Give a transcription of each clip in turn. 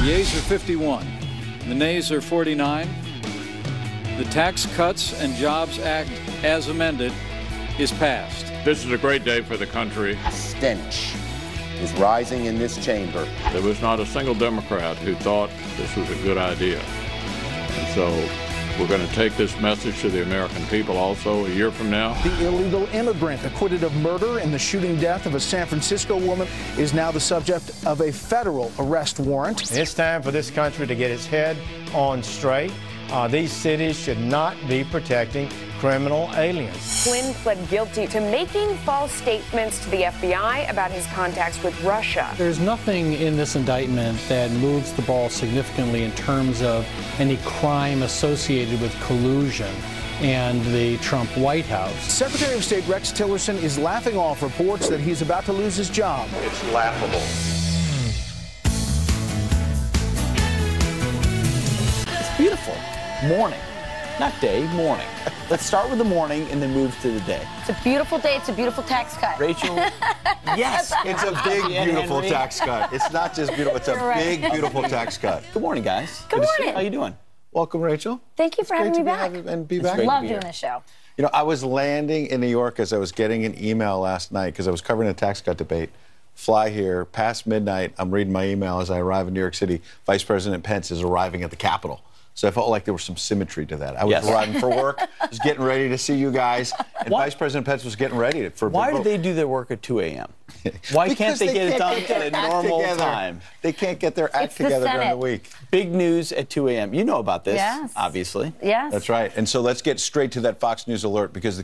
The yeas are 51. The nays are 49. The Tax Cuts and Jobs Act, as amended, is passed. This is a great day for the country. A stench is rising in this chamber. There was not a single Democrat who thought this was a good idea. And so we're going to take this message to the American people also a year from now. The illegal immigrant acquitted of murder in the shooting death of a San Francisco woman is now the subject of a federal arrest warrant. It's time for this country to get its head on straight. These cities should not be protecting criminal aliens. Flynn pled guilty to making false statements to the FBI about his contacts with Russia. There's nothing in this indictment that moves the ball significantly in terms of any crime associated with collusion and the Trump White House. Secretary of State Rex Tillerson is laughing off reports that he's about to lose his job. It's laughable. It's beautiful. Morning. Not day, morning. Let's start with the morning and then move to the day. It's a beautiful day. It's a beautiful tax cut. Rachel? Yes. It's a big, beautiful tax cut. It's not just beautiful. It's a big, beautiful tax cut. Good morning, guys. Good morning. How you doing? Welcome, Rachel. Thank you for having me back. And be It's back. great. Love doing this show. You know, I was landing in New York as I was getting an email last night because I was covering a tax cut debate. Fly here, past midnight, I'm reading my email as I arrive in New York City. Vice President Pence is arriving at the Capitol. So I felt like there was some symmetry to that. I was arriving for work, was getting ready to see you guys, and Vice President Pence was getting ready for a big Why vote. do they do their work at 2 a.m.? Why can't they get it done at a normal time? They can't get their act together during the week. Big news at 2 a.m. You know about this, Yes. obviously. Yes. That's right. And so let's get straight to that Fox News alert because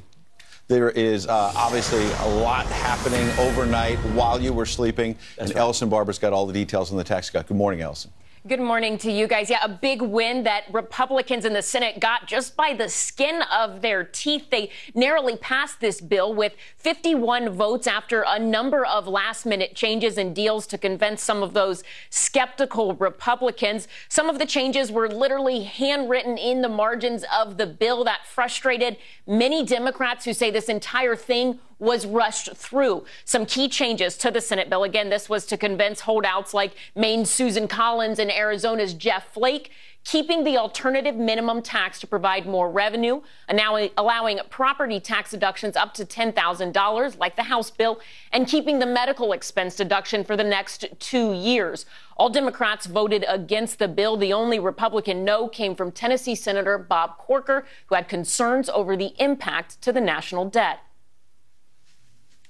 there is obviously a lot happening overnight while you were sleeping. That's right. Ellison Barber's got all the details on the tax cut. Good morning, Ellison. Good morning to you guys. Yeah, a big win that Republicans in the Senate got just by the skin of their teeth. They narrowly passed this bill with 51 votes after a number of last-minute changes and deals to convince some of those skeptical Republicans. Some of the changes were literally handwritten in the margins of the bill. That frustrated many Democrats who say this entire thing was rushed through. Some key changes to the Senate bill. Again, this was to convince holdouts like Maine's Susan Collins and Arizona's Jeff Flake, keeping the alternative minimum tax to provide more revenue, and now allowing property tax deductions up to $10,000, like the House bill, and keeping the medical expense deduction for the next 2 years. All Democrats voted against the bill. The only Republican no came from Tennessee Senator Bob Corker, who had concerns over the impact to the national debt.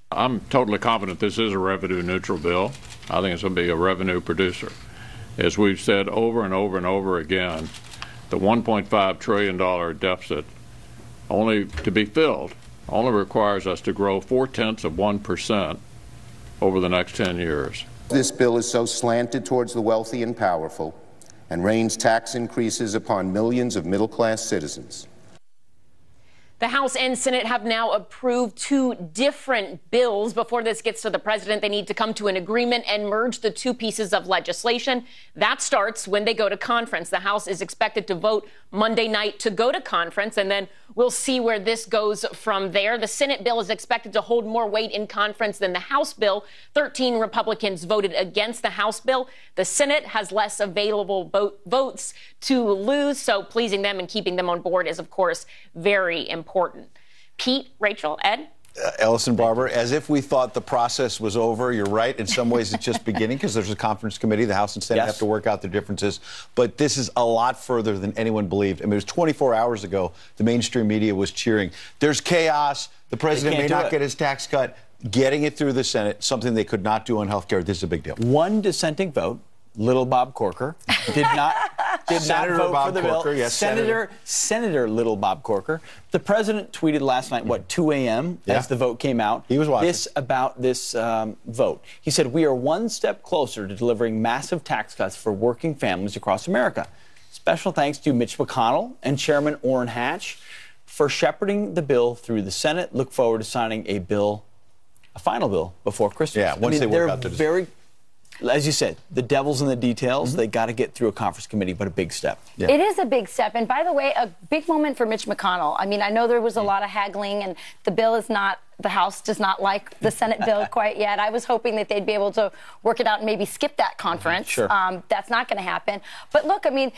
I'm totally confident this is a revenue-neutral bill. I think it's going to be a revenue producer. As we've said over and over and over again, the $1.5 trillion deficit, only to be filled, only requires us to grow 0.4% over the next 10 years. This bill is so slanted towards the wealthy and powerful and rains tax increases upon millions of middle-class citizens. The House and Senate have now approved 2 different bills. Before this gets to the president, they need to come to an agreement and merge the 2 pieces of legislation. That starts when they go to conference. The House is expected to vote Monday night to go to conference, and then we'll see where this goes from there. The Senate bill is expected to hold more weight in conference than the House bill. 13 Republicans voted against the House bill. The Senate has less available votes to lose, so pleasing them and keeping them on board is, of course, very important. Pete, Rachel, Ed? Ellison Barber, as if we thought the process was over. You're right. In some ways, it's just beginning because there's a conference committee. The House and Senate have to work out their differences. But this is a lot further than anyone believed. I mean, it was 24 hours ago. The mainstream media was cheering. There's chaos. The president may not get his tax cut. Getting it through the Senate, something they could not do on health care. This is a big deal. One dissenting vote. Little Bob Corker did not vote Bob for the Corker, bill. yes, Senator Little Bob Corker. The president tweeted last night, 2 a.m. as the vote came out. He was watching. About this vote. He said, "We are one step closer to delivering massive tax cuts for working families across America." Special thanks to Mitch McConnell and Chairman Orrin Hatch for shepherding the bill through the Senate. Look forward to signing a final bill before Christmas. Yeah, once they work out the very. As you said, the devil's in the details. They got to get through a conference committee, but a big step. Yeah. It is a big step. And by the way, a big moment for Mitch McConnell. I mean, I know there was a lot of haggling, and the bill is not the House does not like the Senate bill quite yet. I was hoping that they'd be able to work it out and maybe skip that conference. Sure. That's not going to happen. But look, I mean,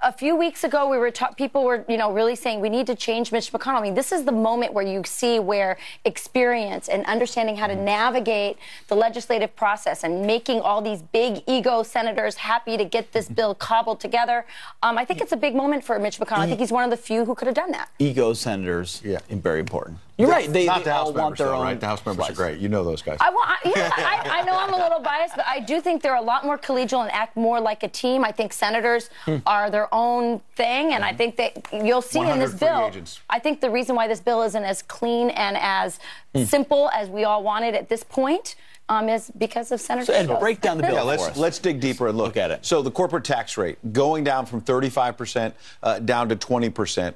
a few weeks ago, people were, really saying we need to change Mitch McConnell. I mean, this is the moment where you see where experience and understanding how to navigate the legislative process and making all these big ego senators happy to get this bill cobbled together. I think it's a big moment for Mitch McConnell. I think he's one of the few who could have done that. Ego senators, very important. You're right. They not the all House want members, their though, own. right? The House members are great. You know those guys. I know I'm a little biased, but I do think they're a lot more collegial and act more like a team. I think senators are their own thing, and I think that you'll see in this bill. I think the reason why this bill isn't as clean and as simple as we all wanted at this point is because of Senator Ed, break down the bill for us. Let's dig deeper and look at it. So the corporate tax rate going down from 35% down to 20%,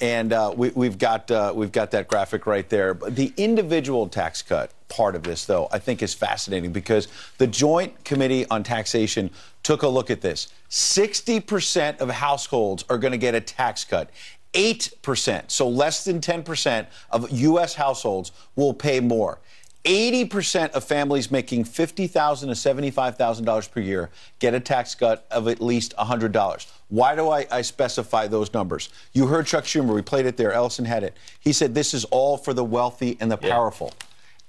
and we've got that graphic right there. But the individual tax cut part of this, though, I think is fascinating because the Joint Committee on Taxation took a look at this. 60% of households are going to get a tax cut. 8%, so less than 10% of U.S. households will pay more. 80% of families making $50,000 to $75,000 per year get a tax cut of at least $100. Why do I specify those numbers? You heard Chuck Schumer. We played it there. Ellison had it. He said this is all for the wealthy and the powerful.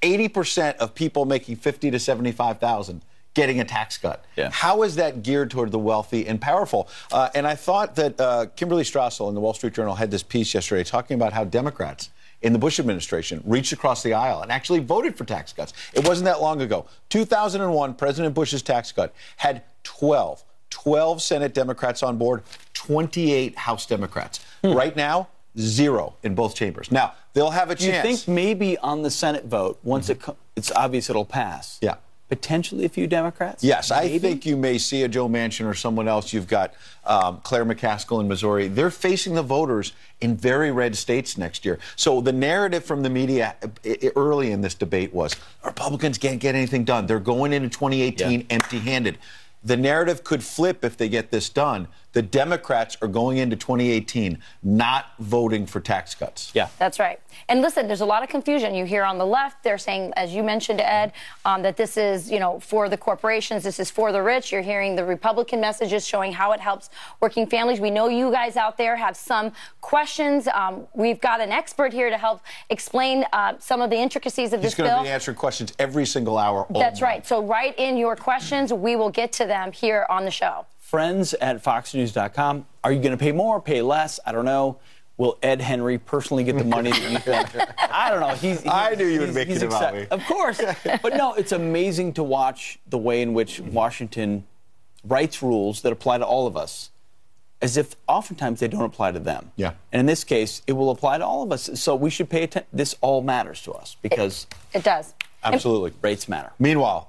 80% of people making $50,000 to $75,000 getting a tax cut. How is that geared toward the wealthy and powerful? And I thought that Kimberly Strassel in the Wall Street Journal had this piece yesterday talking about how Democrats in the Bush administration reached across the aisle and actually voted for tax cuts. It wasn't that long ago. 2001, President Bush's tax cut had 12 Senate Democrats on board, 28 House Democrats. Right now, 0 in both chambers. Now, they'll have a chance. You think maybe on the Senate vote, once it's obvious it'll pass? Yeah. Potentially a few Democrats? Yes, maybe? I think you may see a Joe Manchin or someone else. You've got Claire McCaskill in Missouri. They're facing the voters in very red states next year. So the narrative from the media early in this debate was Republicans can't get anything done. They're going into 2018 empty-handed. The narrative could flip if they get this done. The Democrats are going into 2018 not voting for tax cuts. Yeah. That's right. And listen, there's a lot of confusion. You hear on the left, they're saying, as you mentioned, Ed, that this is, for the corporations, this is for the rich. You're hearing the Republican messages showing how it helps working families. We know you guys out there have some questions. We've got an expert here to help explain some of the intricacies of this bill. He's going to be answering questions every single hour. That's right. So write in your questions. We will get to them here on the show. Friends@foxnews.com. Are you going to pay more, pay less? I don't know. Will Ed Henry personally get the money that you think? I don't know. I knew you would make it about me. Of course. But no, it's amazing to watch the way in which Washington writes rules that apply to all of us, as if oftentimes they don't apply to them. Yeah. And in this case, it will apply to all of us. So we should pay attention. This all matters to us because it does. Absolutely. Rates matter. Meanwhile,